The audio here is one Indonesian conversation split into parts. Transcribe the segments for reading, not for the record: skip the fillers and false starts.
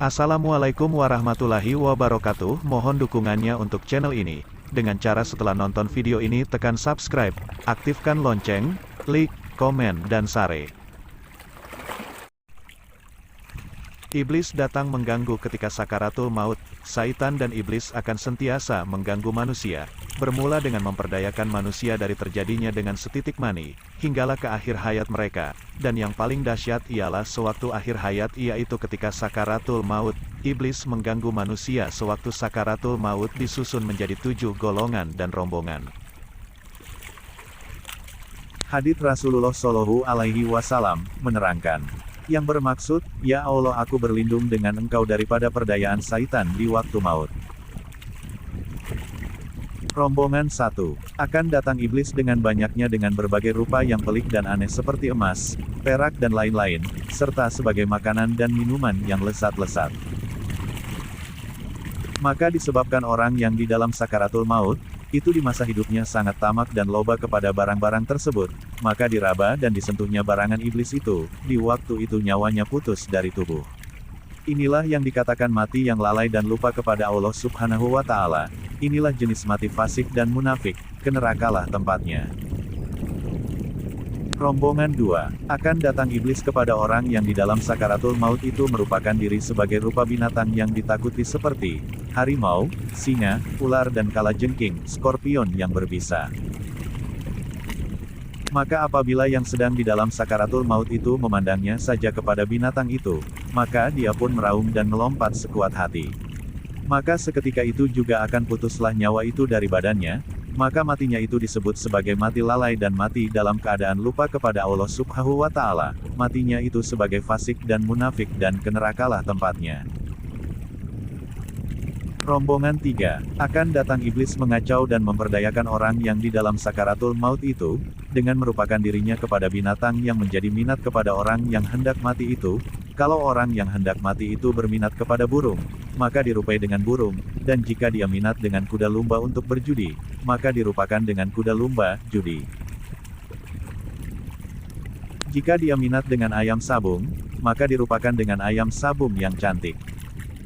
Assalamualaikum warahmatullahi wabarakatuh. Mohon dukungannya untuk channel ini. Dengan cara setelah nonton video ini tekan subscribe, aktifkan lonceng, like, komen, dan share. Iblis datang mengganggu ketika sakaratul maut. Syaitan dan iblis akan sentiasa mengganggu manusia, bermula dengan memperdayakan manusia dari terjadinya dengan setitik mani, hinggalah ke akhir hayat mereka, dan yang paling dahsyat ialah sewaktu akhir hayat, yaitu ketika sakaratul maut. Iblis mengganggu manusia sewaktu sakaratul maut disusun menjadi 7 golongan dan rombongan. Hadits Rasulullah Shallallahu Alaihi Wasallam menerangkan, yang bermaksud, "Ya Allah, aku berlindung dengan Engkau daripada perdayaan syaitan di waktu maut." Rombongan 1. Akan datang iblis dengan banyaknya dengan berbagai rupa yang pelik dan aneh seperti emas, perak dan lain-lain, serta sebagai makanan dan minuman yang lezat-lezat. Maka disebabkan orang yang di dalam sakaratul maut, itu di masa hidupnya sangat tamak dan loba kepada barang-barang tersebut, maka diraba dan disentuhnya barangan iblis itu, di waktu itu nyawanya putus dari tubuh. Inilah yang dikatakan mati yang lalai dan lupa kepada Allah Subhanahu wa Ta'ala. Inilah jenis mati fasik dan munafik, ke nerakalah tempatnya. Rombongan 2. Akan datang iblis kepada orang yang di dalam sakaratul maut itu merupakan diri sebagai rupa binatang yang ditakuti seperti harimau, singa, ular dan kalajengking, skorpion yang berbisa. Maka apabila yang sedang di dalam sakaratul maut itu memandangnya saja kepada binatang itu, maka dia pun meraung dan melompat sekuat hati. Maka seketika itu juga akan putuslah nyawa itu dari badannya, maka matinya itu disebut sebagai mati lalai dan mati dalam keadaan lupa kepada Allah Subhanahu wa Ta'ala. Matinya itu sebagai fasik dan munafik dan ke nerakalah tempatnya. Rombongan 3. Akan datang iblis mengacau dan memperdayakan orang yang di dalam sakaratul maut itu, dengan merupakan dirinya kepada binatang yang menjadi minat kepada orang yang hendak mati itu. Kalau orang yang hendak mati itu berminat kepada burung, maka dirupai dengan burung, dan jika dia minat dengan kuda lumba untuk berjudi, maka dirupakan dengan kuda lumba, judi. Jika dia minat dengan ayam sabung, maka dirupakan dengan ayam sabung yang cantik.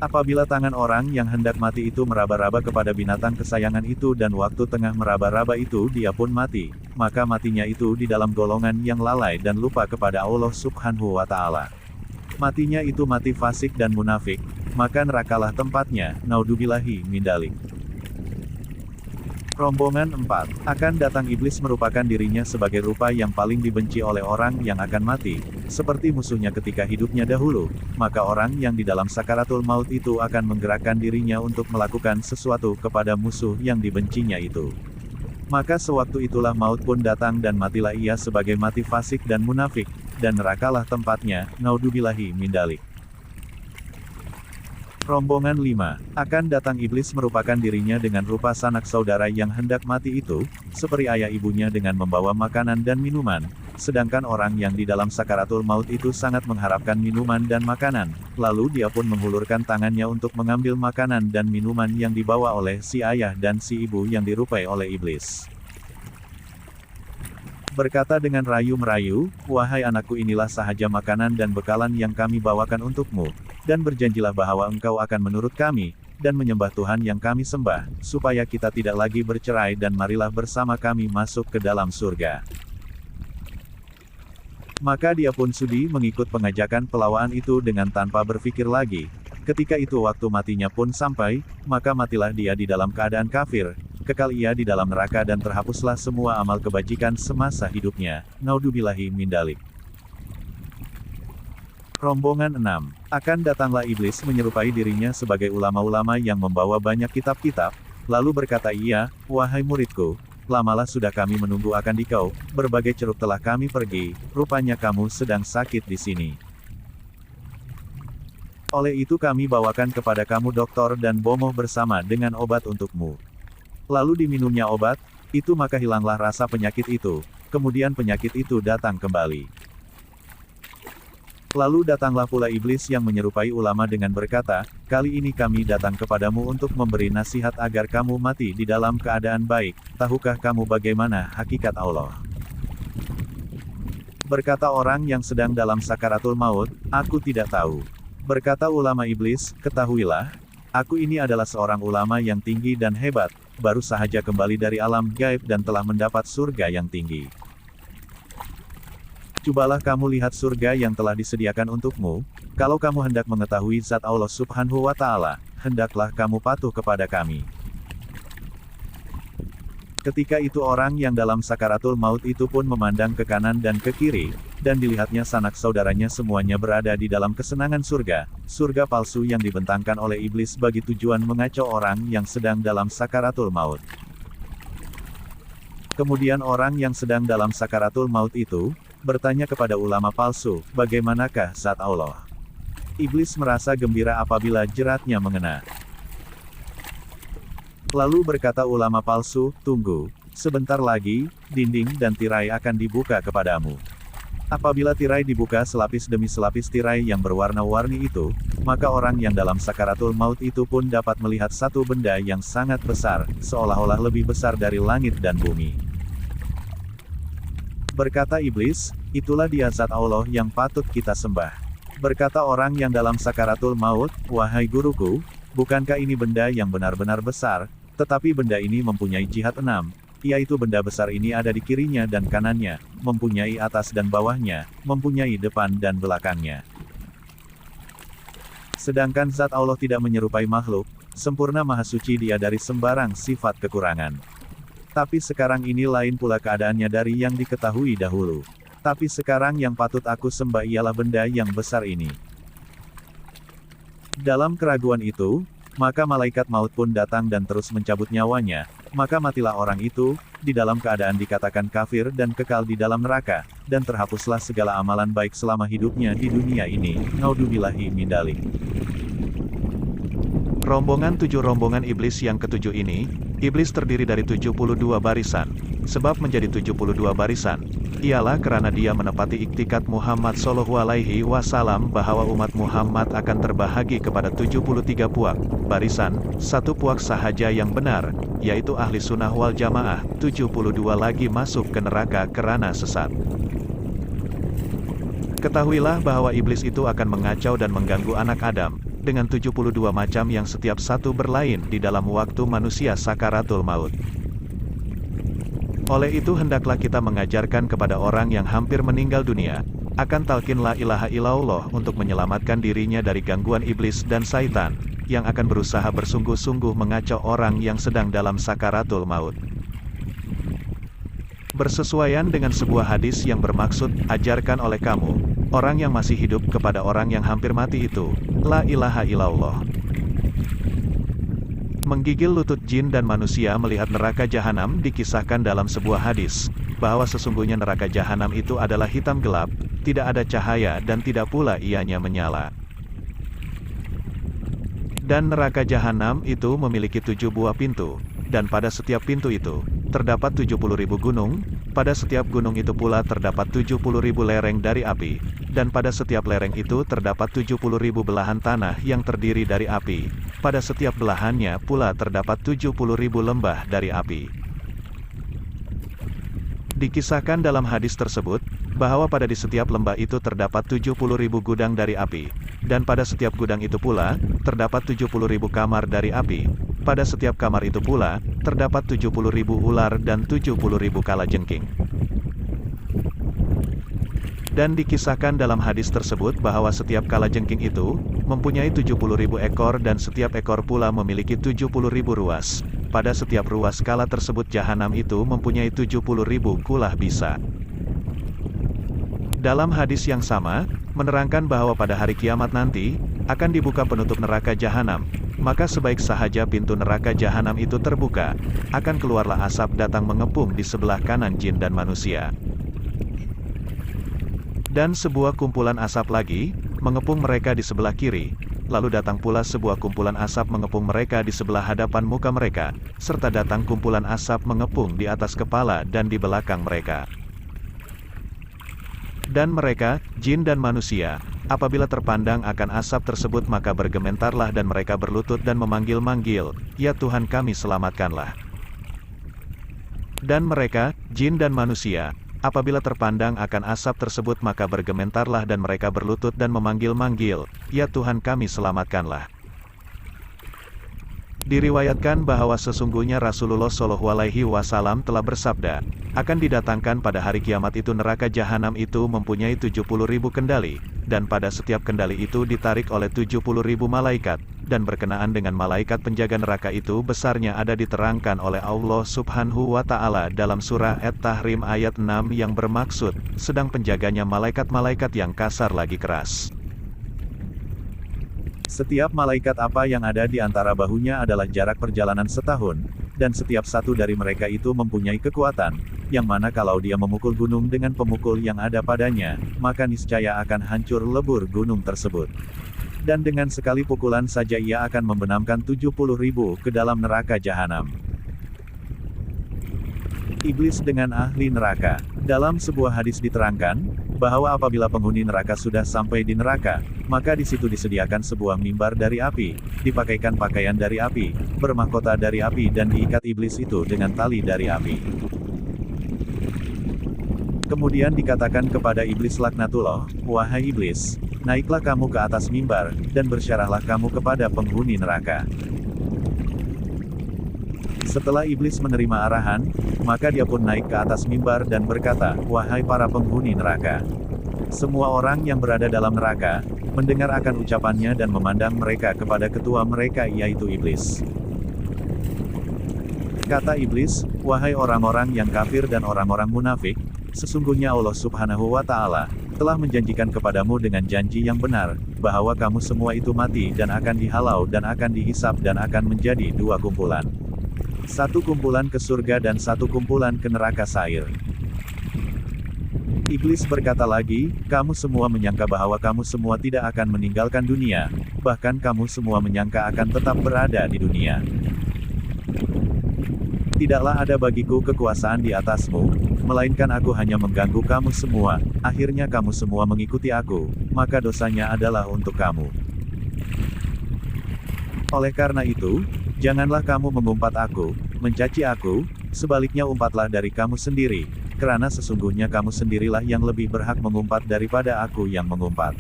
Apabila tangan orang yang hendak mati itu meraba-raba kepada binatang kesayangan itu dan waktu tengah meraba-raba itu dia pun mati, maka matinya itu di dalam golongan yang lalai dan lupa kepada Allah Subhanahu wa Ta'ala. Matinya itu mati fasik dan munafik, maka nerakalah tempatnya, naudzubillahi min dzalik. Rombongan 4. Akan datang iblis merupakan dirinya sebagai rupa yang paling dibenci oleh orang yang akan mati, seperti musuhnya ketika hidupnya dahulu, maka orang yang di dalam sakaratul maut itu akan menggerakkan dirinya untuk melakukan sesuatu kepada musuh yang dibencinya itu. Maka sewaktu itulah maut pun datang dan matilah ia sebagai mati fasik dan munafik, dan nerakalah tempatnya, naudzubillahi min dzalik. Rombongan 5. Akan datang iblis merupakan dirinya dengan rupa sanak saudara yang hendak mati itu, seperti ayah ibunya dengan membawa makanan dan minuman, sedangkan orang yang di dalam sakaratul maut itu sangat mengharapkan minuman dan makanan, lalu dia pun menghulurkan tangannya untuk mengambil makanan dan minuman yang dibawa oleh si ayah dan si ibu yang dirupai oleh iblis. Berkata dengan rayu-merayu, "Wahai anakku, inilah sahaja makanan dan bekalan yang kami bawakan untukmu, dan berjanjilah bahwa engkau akan menurut kami, dan menyembah Tuhan yang kami sembah, supaya kita tidak lagi bercerai dan marilah bersama kami masuk ke dalam surga." Maka dia pun sudi mengikut pengajakan pelawaan itu dengan tanpa berpikir lagi. Ketika itu waktu matinya pun sampai, maka matilah dia di dalam keadaan kafir, kekal ia di dalam neraka dan terhapuslah semua amal kebajikan semasa hidupnya, naudzubillahi min dzalik. Rombongan 6. Akan datanglah iblis menyerupai dirinya sebagai ulama-ulama yang membawa banyak kitab-kitab, lalu berkata ia, "Wahai muridku, lamalah sudah kami menunggu akan dikau, berbagai ceruk telah kami pergi, rupanya kamu sedang sakit di sini. Oleh itu kami bawakan kepada kamu doktor dan bomoh bersama dengan obat untukmu. Lalu diminumnya obat, itu maka hilanglah rasa penyakit itu, kemudian penyakit itu datang kembali. Lalu datanglah pula iblis yang menyerupai ulama dengan berkata, kali ini kami datang kepadamu untuk memberi nasihat agar kamu mati di dalam keadaan baik, tahukah kamu bagaimana hakikat Allah? Berkata orang yang sedang dalam sakaratul maut, aku tidak tahu. Berkata ulama iblis, ketahuilah, aku ini adalah seorang ulama yang tinggi dan hebat, baru sahaja kembali dari alam gaib dan telah mendapat surga yang tinggi. Cobalah kamu lihat surga yang telah disediakan untukmu, kalau kamu hendak mengetahui zat Allah Subhanahu wa Ta'ala, hendaklah kamu patuh kepada kami. Ketika itu orang yang dalam sakaratul maut itu pun memandang ke kanan dan ke kiri, dan dilihatnya sanak saudaranya semuanya berada di dalam kesenangan surga, surga palsu yang dibentangkan oleh iblis bagi tujuan mengacau orang yang sedang dalam sakaratul maut. Kemudian orang yang sedang dalam sakaratul maut itu, bertanya kepada ulama palsu, bagaimanakah zat Allah? Iblis merasa gembira apabila jeratnya mengena. Lalu berkata ulama palsu, tunggu, sebentar lagi, dinding dan tirai akan dibuka kepadamu. Apabila tirai dibuka selapis demi selapis tirai yang berwarna-warni itu, maka orang yang dalam sakaratul maut itu pun dapat melihat satu benda yang sangat besar, seolah-olah lebih besar dari langit dan bumi. Berkata iblis, itulah dia zat Allah yang patut kita sembah. Berkata orang yang dalam sakaratul maut, wahai guruku, bukankah ini benda yang benar-benar besar, tetapi benda ini mempunyai jihad 6, yaitu benda besar ini ada di kirinya dan kanannya, mempunyai atas dan bawahnya, mempunyai depan dan belakangnya. Sedangkan zat Allah tidak menyerupai makhluk, sempurna maha suci dia dari sembarang sifat kekurangan. Tapi sekarang ini lain pula keadaannya dari yang diketahui dahulu. Tapi sekarang yang patut aku sembah ialah benda yang besar ini. Dalam keraguan itu, maka malaikat maut pun datang dan terus mencabut nyawanya, maka matilah orang itu, di dalam keadaan dikatakan kafir dan kekal di dalam neraka, dan terhapuslah segala amalan baik selama hidupnya di dunia ini. Naudzubillahi min dzalik. Rombongan 7 rombongan iblis yang ketujuh ini, iblis terdiri dari 72 barisan. Sebab menjadi 72 barisan, ialah karena dia menepati iktikat Muhammad Shallallahu Alaihi Wasallam bahwa umat Muhammad akan terbahagi kepada 73 puak, barisan, satu puak sahaja yang benar, yaitu ahli sunnah wal jamaah, 72 lagi masuk ke neraka karena sesat. Ketahuilah bahwa iblis itu akan mengacau dan mengganggu anak Adam, dengan 72 macam yang setiap satu berlain di dalam waktu manusia sakaratul maut. Oleh itu hendaklah kita mengajarkan kepada orang yang hampir meninggal dunia, akan talqin la ilaha illallah untuk menyelamatkan dirinya dari gangguan iblis dan syaitan, yang akan berusaha bersungguh-sungguh mengacau orang yang sedang dalam sakaratul maut. Bersesuaian dengan sebuah hadis yang bermaksud, ajarkan oleh kamu, orang yang masih hidup kepada orang yang hampir mati itu, la ilaha illallah. Menggigil lutut jin dan manusia melihat neraka jahanam dikisahkan dalam sebuah hadis, bahwa sesungguhnya neraka jahanam itu adalah hitam gelap, tidak ada cahaya dan tidak pula ianya menyala. Dan neraka jahanam itu memiliki 7 buah pintu, dan pada setiap pintu itu, terdapat 70.000 gunung, pada setiap gunung itu pula terdapat 70.000 lereng dari api, dan pada setiap lereng itu terdapat 70.000 belahan tanah yang terdiri dari api, pada setiap belahannya pula terdapat 70.000 lembah dari api. Dikisahkan dalam hadis tersebut, bahwa pada di setiap lembah itu terdapat 70.000 gudang dari api, dan pada setiap gudang itu pula, terdapat 70.000 kamar dari api, pada setiap kamar itu pula, terdapat 70.000 ular dan 70.000 kalajengking. Dan dikisahkan dalam hadis tersebut bahwa setiap kalajengking itu, mempunyai 70.000 ekor dan setiap ekor pula memiliki 70.000 ruas. Pada setiap ruas kala tersebut jahanam itu mempunyai 70.000 kulah bisa. Dalam hadis yang sama, menerangkan bahwa pada hari kiamat nanti, akan dibuka penutup neraka jahanam, maka sebaik sahaja pintu neraka jahanam itu terbuka, akan keluarlah asap datang mengepung di sebelah kanan jin dan manusia. Dan sebuah kumpulan asap lagi, mengepung mereka di sebelah kiri, lalu datang pula sebuah kumpulan asap mengepung mereka di sebelah hadapan muka mereka, serta datang kumpulan asap mengepung di atas kepala dan di belakang mereka. Dan mereka, jin dan manusia, apabila terpandang akan asap tersebut maka bergementarlah dan mereka berlutut dan memanggil-manggil, ya Tuhan kami selamatkanlah. Dan mereka, jin dan manusia, Apabila terpandang akan asap tersebut maka bergementarlah dan mereka berlutut dan memanggil-manggil, "Ya Tuhan kami, selamatkanlah." Diriwayatkan bahwa sesungguhnya Rasulullah Shallallahu Alaihi Wasallam telah bersabda, akan didatangkan pada hari kiamat itu neraka jahanam itu mempunyai 70.000 kendali, dan pada setiap kendali itu ditarik oleh 70.000 malaikat, dan berkenaan dengan malaikat penjaga neraka itu besarnya ada diterangkan oleh Allah Subhanahu wa Ta'ala dalam surah At-Tahrim ayat 6 yang bermaksud, sedang penjaganya malaikat-malaikat yang kasar lagi keras. Setiap malaikat apa yang ada di antara bahunya adalah jarak perjalanan setahun, dan setiap satu dari mereka itu mempunyai kekuatan, yang mana kalau dia memukul gunung dengan pemukul yang ada padanya, maka niscaya akan hancur lebur gunung tersebut. Dan dengan sekali pukulan saja ia akan membenamkan 70.000 ke dalam neraka jahanam. Iblis dengan ahli neraka. Dalam sebuah hadis diterangkan, bahwa apabila penghuni neraka sudah sampai di neraka, maka di situ disediakan sebuah mimbar dari api, dipakaikan pakaian dari api, bermahkota dari api dan diikat iblis itu dengan tali dari api. Kemudian dikatakan kepada iblis laknatullah, "Wahai iblis, naiklah kamu ke atas mimbar, dan bersyarahlah kamu kepada penghuni neraka." Setelah iblis menerima arahan, maka dia pun naik ke atas mimbar dan berkata, "Wahai para penghuni neraka. Semua orang yang berada dalam neraka, mendengar akan ucapannya dan memandang mereka kepada ketua mereka yaitu iblis." Kata iblis, "Wahai orang-orang yang kafir dan orang-orang munafik, sesungguhnya Allah Subhanahu wa Ta'ala telah menjanjikan kepadamu dengan janji yang benar, bahwa kamu semua itu mati dan akan dihalau dan akan dihisap dan akan menjadi dua kumpulan. Satu kumpulan ke surga dan satu kumpulan ke neraka sair." Iblis berkata lagi, "Kamu semua menyangka bahwa kamu semua tidak akan meninggalkan dunia, bahkan kamu semua menyangka akan tetap berada di dunia. Tidaklah ada bagiku kekuasaan di atasmu, melainkan aku hanya mengganggu kamu semua, akhirnya kamu semua mengikuti aku, maka dosanya adalah untuk kamu. Oleh karena itu, janganlah kamu mengumpat aku, mencaci aku, sebaliknya umpatlah dari kamu sendiri, karena sesungguhnya kamu sendirilah yang lebih berhak mengumpat daripada aku yang mengumpat."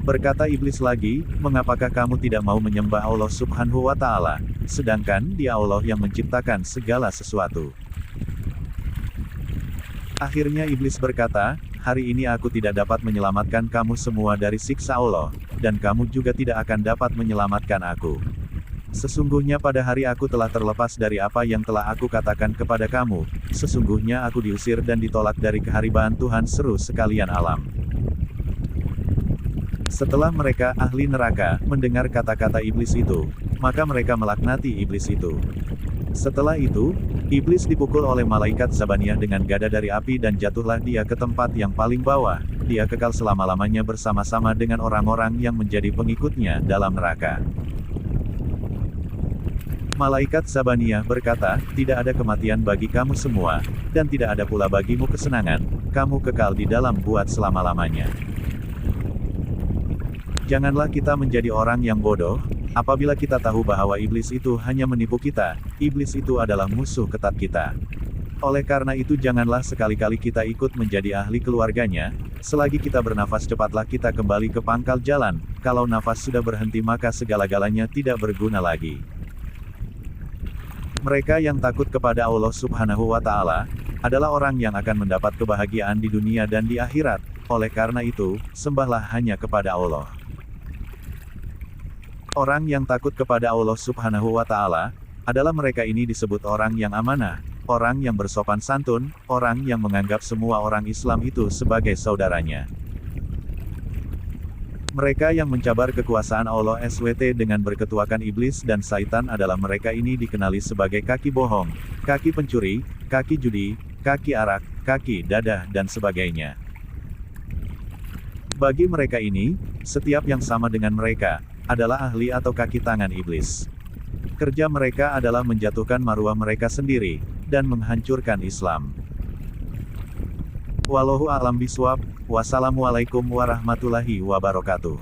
Berkata iblis lagi, "Mengapakah kamu tidak mau menyembah Allah Subhanahu wa Ta'ala, sedangkan Dia Allah yang menciptakan segala sesuatu?" Akhirnya iblis berkata, "Hari ini aku tidak dapat menyelamatkan kamu semua dari siksa Allah, dan kamu juga tidak akan dapat menyelamatkan aku. Sesungguhnya pada hari aku telah terlepas dari apa yang telah aku katakan kepada kamu, sesungguhnya aku diusir dan ditolak dari keharibaan Tuhan seru sekalian alam." Setelah mereka, ahli neraka, mendengar kata-kata iblis itu, maka mereka melaknati iblis itu. Setelah itu, iblis dipukul oleh malaikat Zabaniyah dengan gada dari api dan jatuhlah dia ke tempat yang paling bawah, dia kekal selama-lamanya bersama-sama dengan orang-orang yang menjadi pengikutnya dalam neraka. Malaikat Zabaniyah berkata, "Tidak ada kematian bagi kamu semua, dan tidak ada pula bagimu kesenangan, kamu kekal di dalam buat selama-lamanya." Janganlah kita menjadi orang yang bodoh, apabila kita tahu bahwa iblis itu hanya menipu kita, iblis itu adalah musuh ketat kita. Oleh karena itu janganlah sekali-kali kita ikut menjadi ahli keluarganya, selagi kita bernafas cepatlah kita kembali ke pangkal jalan, kalau nafas sudah berhenti maka segala-galanya tidak berguna lagi. Mereka yang takut kepada Allah Subhanahu wa Ta'ala adalah orang yang akan mendapat kebahagiaan di dunia dan di akhirat. Oleh karena itu, sembahlah hanya kepada Allah. Orang yang takut kepada Allah Subhanahu wa Ta'ala adalah mereka ini disebut orang yang amanah, orang yang bersopan santun, orang yang menganggap semua orang Islam itu sebagai saudaranya. Mereka yang mencabar kekuasaan Allah SWT dengan berketuakan iblis dan syaitan adalah mereka ini dikenali sebagai kaki bohong, kaki pencuri, kaki judi, kaki arak, kaki dadah dan sebagainya. Bagi mereka ini, setiap yang sama dengan mereka adalah ahli atau kaki tangan iblis. Kerja mereka adalah menjatuhkan maruah mereka sendiri dan menghancurkan Islam. Wallahu a'lam bishawab. Wassalamualaikum warahmatullahi wabarakatuh.